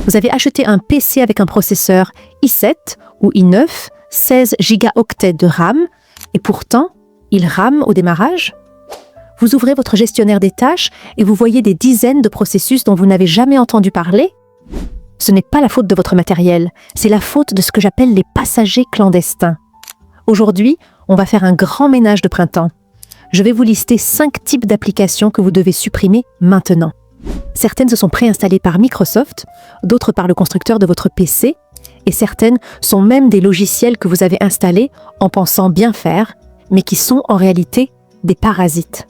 Vous avez acheté un PC avec un processeur i7 ou i9, 16 gigaoctets de RAM, et pourtant, il rame au démarrage? Vous ouvrez votre gestionnaire des tâches et vous voyez des dizaines de processus dont vous n'avez jamais entendu parler? Ce n'est pas la faute de votre matériel, c'est la faute de ce que j'appelle les passagers clandestins. Aujourd'hui, on va faire un grand ménage de printemps. Je vais vous lister 5 types d'applications que vous devez supprimer maintenant. Certaines se sont préinstallées par Microsoft, d'autres par le constructeur de votre PC, et certaines sont même des logiciels que vous avez installés en pensant bien faire, mais qui sont en réalité des parasites.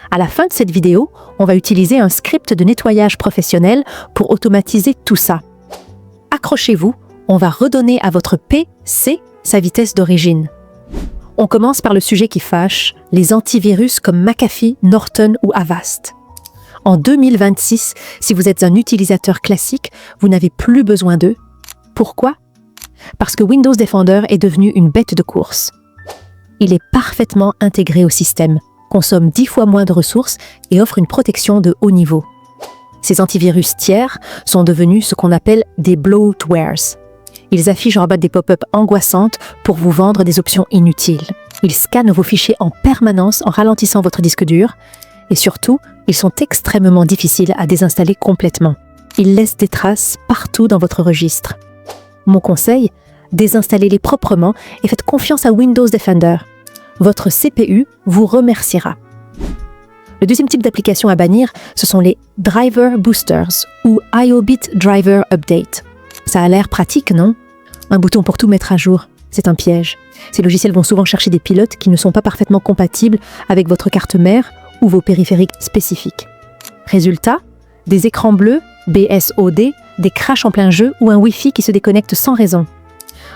À la fin de cette vidéo, on va utiliser un script de nettoyage professionnel pour automatiser tout ça. Accrochez-vous, on va redonner à votre PC sa vitesse d'origine. On commence par le sujet qui fâche, les antivirus comme McAfee, Norton ou Avast. En 2026, si vous êtes un utilisateur classique, vous n'avez plus besoin d'eux. Pourquoi? Parce que Windows Defender est devenu une bête de course. Il est parfaitement intégré au système, consomme 10 fois moins de ressources et offre une protection de haut niveau. Ces antivirus tiers sont devenus ce qu'on appelle des bloatwares. Ils affichent en bas des pop-up angoissantes pour vous vendre des options inutiles. Ils scannent vos fichiers en permanence en ralentissant votre disque dur et surtout, ils sont extrêmement difficiles à désinstaller complètement. Ils laissent des traces partout dans votre registre. Mon conseil, désinstallez-les proprement et faites confiance à Windows Defender. Votre CPU vous remerciera. Le deuxième type d'application à bannir, ce sont les Driver Boosters ou IOBit Driver Update. Ça a l'air pratique, non? Un bouton pour tout mettre à jour, c'est un piège. Ces logiciels vont souvent chercher des pilotes qui ne sont pas parfaitement compatibles avec votre carte mère ou vos périphériques spécifiques. Résultat, des écrans bleus, BSOD, des crashs en plein jeu ou un Wi-Fi qui se déconnecte sans raison.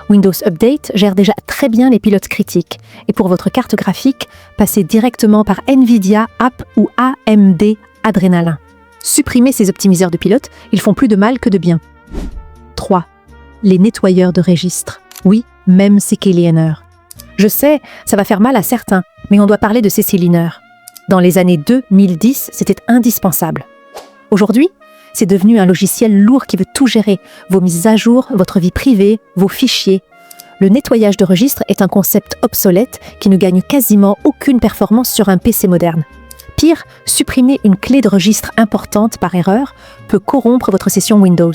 Windows Update gère déjà très bien les pilotes critiques. Et pour votre carte graphique, passez directement par NVIDIA App ou AMD Adrenalin. Supprimez ces optimiseurs de pilotes, ils font plus de mal que de bien. 3. Les nettoyeurs de registre. Oui, même CCleaner. Je sais, ça va faire mal à certains, mais on doit parler de CCleaner. Dans les années 2010, c'était indispensable. Aujourd'hui, c'est devenu un logiciel lourd qui veut tout gérer, vos mises à jour, votre vie privée, vos fichiers. Le nettoyage de registre est un concept obsolète qui ne gagne quasiment aucune performance sur un PC moderne. Pire, supprimer une clé de registre importante par erreur peut corrompre votre session Windows.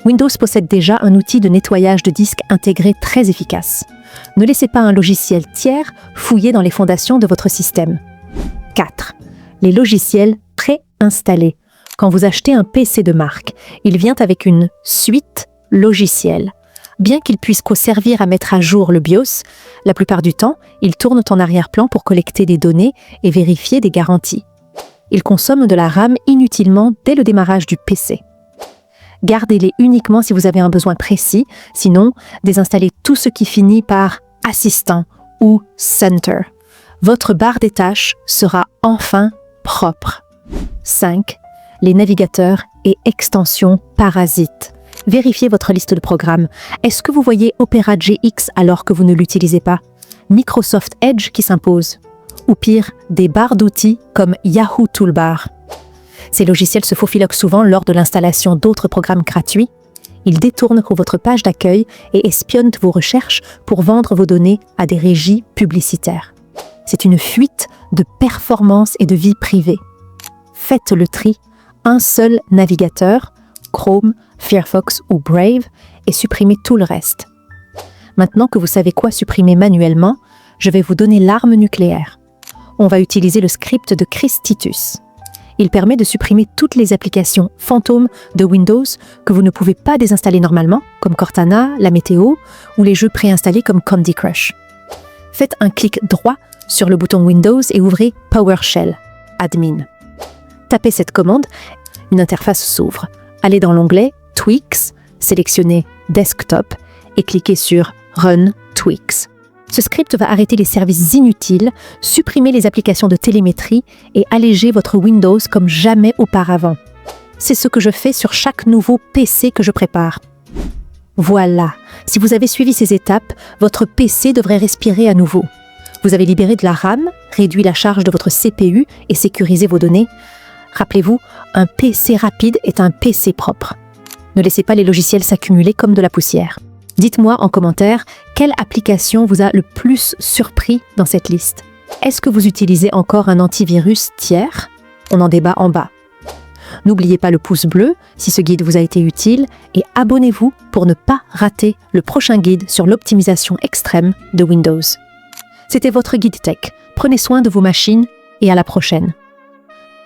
Windows possède déjà un outil de nettoyage de disques intégré très efficace. Ne laissez pas un logiciel tiers fouiller dans les fondations de votre système. 4. Les logiciels préinstallés. Quand vous achetez un PC de marque, il vient avec une suite logicielle. Bien qu'il puisse servir à mettre à jour le BIOS, la plupart du temps, ils tournent en arrière-plan pour collecter des données et vérifier des garanties. Ils consomment de la RAM inutilement dès le démarrage du PC. Gardez-les uniquement si vous avez un besoin précis, sinon désinstallez tout ce qui finit par Assistant ou Center. Votre barre des tâches sera enfin propre. 5. Les navigateurs et extensions parasites. Vérifiez votre liste de programmes. Est-ce que vous voyez Opera GX alors que vous ne l'utilisez pas? Microsoft Edge qui s'impose? Ou pire, des barres d'outils comme Yahoo Toolbar. Ces logiciels se faufiloquent souvent lors de l'installation d'autres programmes gratuits. Ils détournent votre page d'accueil et espionnent vos recherches pour vendre vos données à des régies publicitaires. C'est une fuite de performance et de vie privée. Faites le tri. Un seul navigateur, Chrome, Firefox ou Brave, et supprimez tout le reste. Maintenant que vous savez quoi supprimer manuellement, je vais vous donner l'arme nucléaire. On va utiliser le script de Chris Titus. Il permet de supprimer toutes les applications fantômes de Windows que vous ne pouvez pas désinstaller normalement, comme Cortana, la météo, ou les jeux préinstallés comme Candy Crush. Faites un clic droit sur le bouton Windows et ouvrez PowerShell, Admin. Tapez cette commande, une interface s'ouvre. Allez dans l'onglet Tweaks, sélectionnez Desktop et cliquez sur Run Tweaks. Ce script va arrêter les services inutiles, supprimer les applications de télémétrie et alléger votre Windows comme jamais auparavant. C'est ce que je fais sur chaque nouveau PC que je prépare. Voilà, si vous avez suivi ces étapes, votre PC devrait respirer à nouveau. Vous avez libéré de la RAM, réduit la charge de votre CPU et sécurisé vos données. Rappelez-vous, un PC rapide est un PC propre. Ne laissez pas les logiciels s'accumuler comme de la poussière. Dites-moi en commentaire quelle application vous a le plus surpris dans cette liste. Est-ce que vous utilisez encore un antivirus tiers? On en débat en bas. N'oubliez pas le pouce bleu si ce guide vous a été utile et abonnez-vous pour ne pas rater le prochain guide sur l'optimisation extrême de Windows. C'était votre guide tech. Prenez soin de vos machines et à la prochaine.